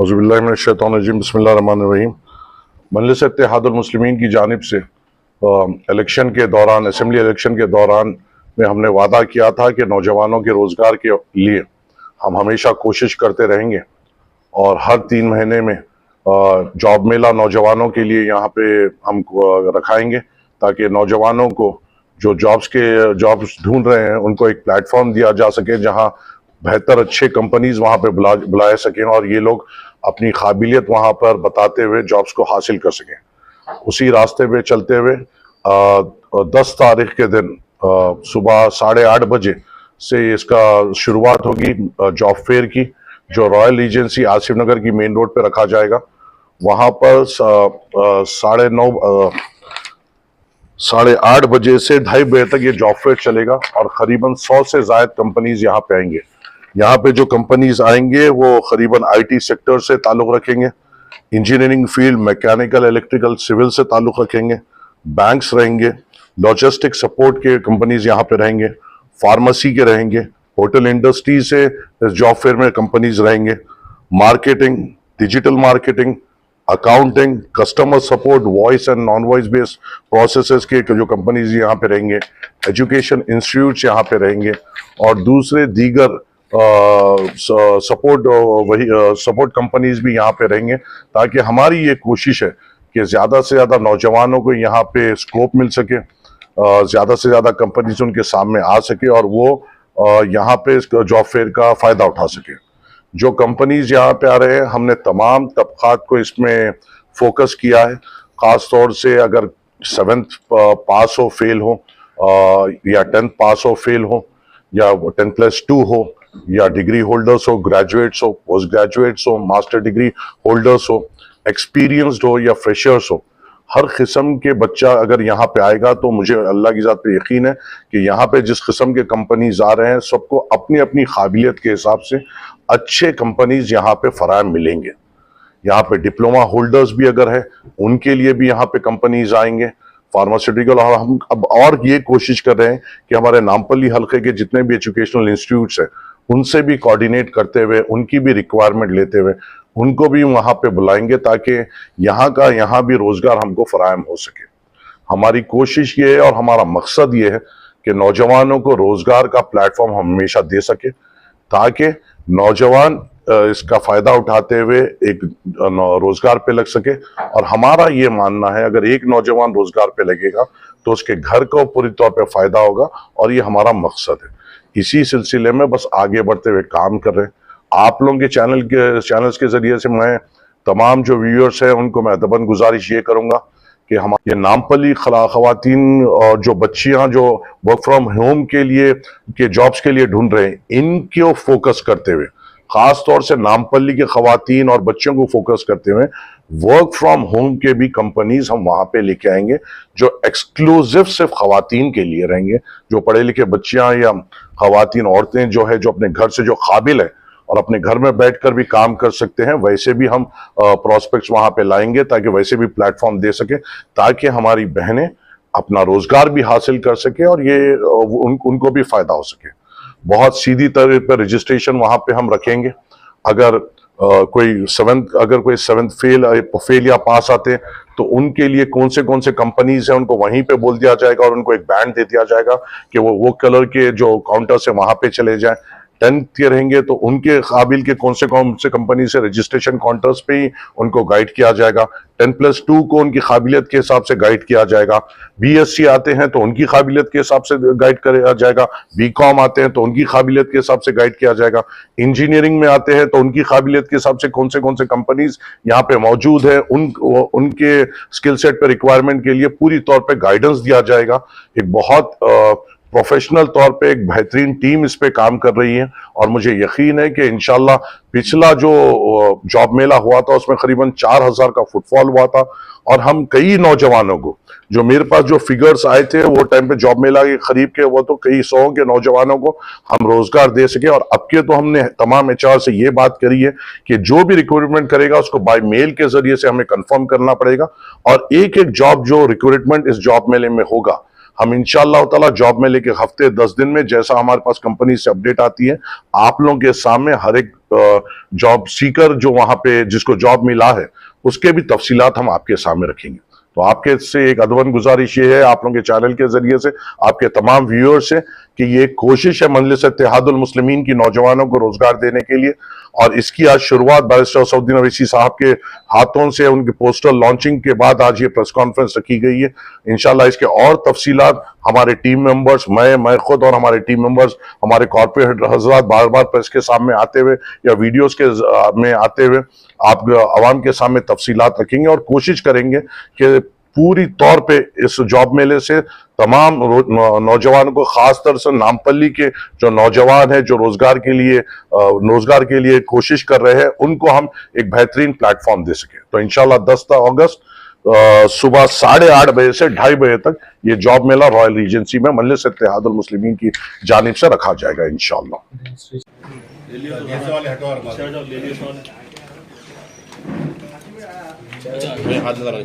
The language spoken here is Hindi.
औज़ुबिल्लाहिमिनश्शैतानिर्रजीम बिस्मिल्लाहिर्रहमानिर्रहीम। मजलिस इत्तेहादुल मुस्लिमीन की जानिब से इलेक्शन के दौरान, असेंबली इलेक्शन के दौरान में हमने वादा किया था कि नौजवानों के रोज़गार के लिए हम हमेशा कोशिश करते रहेंगे और हर 3 महीने में जॉब मेला नौजवानों के लिए यहाँ पे हम रखाएंगे, ताकि नौजवानों को जो जॉब्स ढूंढ रहे हैं उनको एक प्लेटफॉर्म दिया जा सके, जहाँ बेहतर अच्छे कंपनीज वहाँ पे बुलाए सकें और ये लोग अपनी काबिलियत वहाँ पर बताते हुए जॉब्स को हासिल कर सकें। उसी रास्ते पे चलते हुए 10 तारीख के दिन सुबह 8:30 बजे से इसका शुरुआत होगी जॉब फेयर की, जो रॉयल रीजेंसी आसिफ नगर की मेन रोड पे रखा जाएगा। वहाँ पर 8:30 से 2:30 तक ये जॉब फेयर चलेगा और करीबन 100 से ज्यादा कंपनीज यहाँ पे आएंगे। यहाँ पे जो कंपनीज आएंगे वो करीबन आईटी सेक्टर से ताल्लुक रखेंगे, engineering field, mechanical, electrical, civil से ताल्लुक रखेंगे, बैंक्स रहेंगे, लॉजिस्टिक सपोर्ट के कंपनीज यहाँ पे रहेंगे, फार्मेसी के रहेंगे, होटल इंडस्ट्री से इस जॉब फेयर में कंपनीज रहेंगे, marketing, digital marketing, accounting, customer support, voice and non voice based processes के जो कंपनीज यहाँ पे रहेंगे, एजुकेशन इंस्टीट्यूट्स यहाँ पे रहेंगे और दूसरे दीगर सपोर्ट कंपनीज भी यहाँ पे रहेंगे, ताकि हमारी ये कोशिश है कि ज़्यादा से ज़्यादा नौजवानों को यहाँ पे स्कोप मिल सके, ज़्यादा से ज़्यादा कंपनीज उनके सामने आ सके और वो यहाँ पे जॉब फेयर का फ़ायदा उठा सके। जो कंपनीज यहाँ पे आ रहे हैं, हमने तमाम तबकात को इसमें फोकस किया है, ख़ास तौर से अगर 7th पास हो फेल हो या 10th पास हो फेल हो या 10+2 हो या डिग्री होल्डर्स हो, ग्रेजुएट्स हो, पोस्ट ग्रेजुएट्स हो, मास्टर डिग्री होल्डर्स हो, एक्सपीरियंस्ड हो या फ्रेशर्स हो, हर किस्म के बच्चा अगर यहाँ पे आएगा तो मुझे अल्लाह की ज़ात पे यकीन है कि यहाँ पे जिस किस्म के कंपनीज आ रहे हैं सबको अपनी अपनी काबिलियत के हिसाब से अच्छे कंपनीज यहाँ पे फराहम मिलेंगे। यहाँ पे डिप्लोमा होल्डर्स भी अगर है उनके लिए भी यहाँ पे कंपनीज आएंगे, फार्मास्यूटिकल, और हम अब और ये कोशिश कर रहे हैं कि हमारे नामपल्ली हल्के के जितने भी एजुकेशनल इंस्टीट्यूट्स हैं उनसे भी कोऑर्डिनेट करते हुए, उनकी भी रिक्वायरमेंट लेते हुए उनको भी वहाँ पे बुलाएंगे, ताकि यहाँ भी रोजगार हमको फराहम हो सके। हमारी कोशिश ये है और हमारा मकसद ये है कि नौजवानों को रोजगार का प्लेटफॉर्म हम हमेशा दे सके, ताकि नौजवान इसका फायदा उठाते हुए एक रोजगार पे लग सके। और हमारा ये मानना है अगर एक नौजवान रोजगार पे लगेगा तो उसके घर को पूरी तौर पे फायदा होगा और ये हमारा मकसद है। इसी सिलसिले में बस आगे बढ़ते हुए काम कर रहे हैं। आप लोगों के चैनल्स के जरिए से मैं तमाम जो व्यूअर्स हैं उनको मैं अदबन गुजारिश ये करूंगा कि हमारे नामपल्ली खवातीन और जो बच्चियां जो वर्क फ्रॉम होम के लिए के जॉब्स के लिए ढूंढ रहे हैं, इनको फोकस करते हुए, खास तौर से नामपल्ली के खवातीन और बच्चों को फोकस करते हुए वर्क फ्रॉम होम के भी कंपनीज हम वहां पे लेके आएंगे, जो एक्सक्लूसिव सिर्फ खवातीन के लिए रहेंगे। जो पढ़े लिखे बच्चियां या खवातीन औरतें जो है, जो अपने घर से जो काबिल है और अपने घर में बैठकर भी काम कर सकते हैं, वैसे भी हम प्रोस्पेक्ट्स वहां पे लाएंगे, ताकि वैसे भी प्लेटफॉर्म दे सके, ताकि हमारी बहनें अपना रोजगार भी हासिल कर सके और ये उनको भी फायदा हो सके। बहुत सीधी तरह पर रजिस्ट्रेशन वहां पे हम रखेंगे। अगर कोई सेवंथ फेल या पास आते हैं तो उनके लिए कौन से कंपनीज हैं उनको वहीं पे बोल दिया जाएगा और उनको एक बैंड दे दिया जाएगा कि वो कलर के जो काउंटर्स है वहां पे चले जाएं। 10th के रहेंगे तो उनके काबिल के कौन से कंपनी से रजिस्ट्रेशन काउंटर्स पे ही उनको गाइड किया जाएगा। 10+2 को उनकी काबिलियत के हिसाब से गाइड किया जाएगा। बीएससी आते हैं तो उनकी काबिलियत के हिसाब से गाइड किया जाएगा। बीकॉम आते हैं तो उनकी काबिलियत के हिसाब से गाइड किया जाएगा। इंजीनियरिंग में आते हैं तो उनकी काबिलियत के हिसाब से कौन से कंपनीज यहाँ पे मौजूद है, उनके स्किल सेट पे रिक्वायरमेंट के लिए पूरी तौर पे गाइडेंस दिया जाएगा। एक बहुत प्रोफेशनल तौर पे एक बेहतरीन टीम इस पे काम कर रही है और मुझे यकीन है कि इंशाल्लाह पिछला जो जॉब मेला हुआ था उसमें करीबन 4000 का फुटफॉल हुआ था और हम कई नौजवानों को, जो मेरे पास जो फिगर्स आए थे वो टाइम पे जॉब मेला के करीब के, वो तो कई 100 के नौजवानों को हम रोजगार दे सके। और अब के तो हमने तमाम HR से ये बात करी है कि जो भी रिक्रूटमेंट करेगा उसको बाय मेल के जरिए से हमें कंफर्म करना पड़ेगा और एक जॉब जो रिक्रूटमेंट इस जॉब मेले में होगा हम इंशाअल्लाह ताला जॉब मेले के हफ्ते 10 दिन में जैसा हमारे पास कंपनी से अपडेट आती है, आप लोगों के सामने हर एक जॉब सीकर जो वहां पे जिसको जॉब मिला है उसके भी तफसीलात हम आपके सामने रखेंगे। तो आपके से एक अदवन गुजारिश ये है आप लोगों के चैनल के जरिए से, आपके तमाम व्यूअर्स से, कि ये कोशिश है मजलिस इत्तेहादुल मुस्लिमीन की नौजवानों को रोजगार देने के लिए, और इसकी आज शुरुआत बैरिस्टर असदुद्दीन अवैसी साहब के हाथों से उनके पोस्टर लॉन्चिंग के बाद आज ये प्रेस कॉन्फ्रेंस रखी गई है। इंशाल्लाह इसके और तफसीलात हमारे टीम मेंबर्स, मैं खुद और हमारे टीम मेंबर्स, हमारे कॉर्पोरेट हजरात बार बार प्रेस के सामने आते हुए या वीडियोस के में आते हुए आप आवाम के सामने तफसीलात रखेंगे और कोशिश करेंगे कि पूरी तौर पे इस जॉब मेले से तमाम नौजवानों को, खास तौर से नामपल्ली के जो नौजवान हैं जो रोजगार के लिए कोशिश कर रहे हैं, उनको हम एक बेहतरीन प्लेटफॉर्म दे सके। तो इंशाल्लाह 10 अगस्त सुबह 8:30 बजे से 2:30 बजे तक ये जॉब मेला रॉयल रीजेंसी में मजलिस इत्तेहादुल मुस्लिमीन की जानिब से रखा जाएगा इंशाल्लाह। हाथ लगा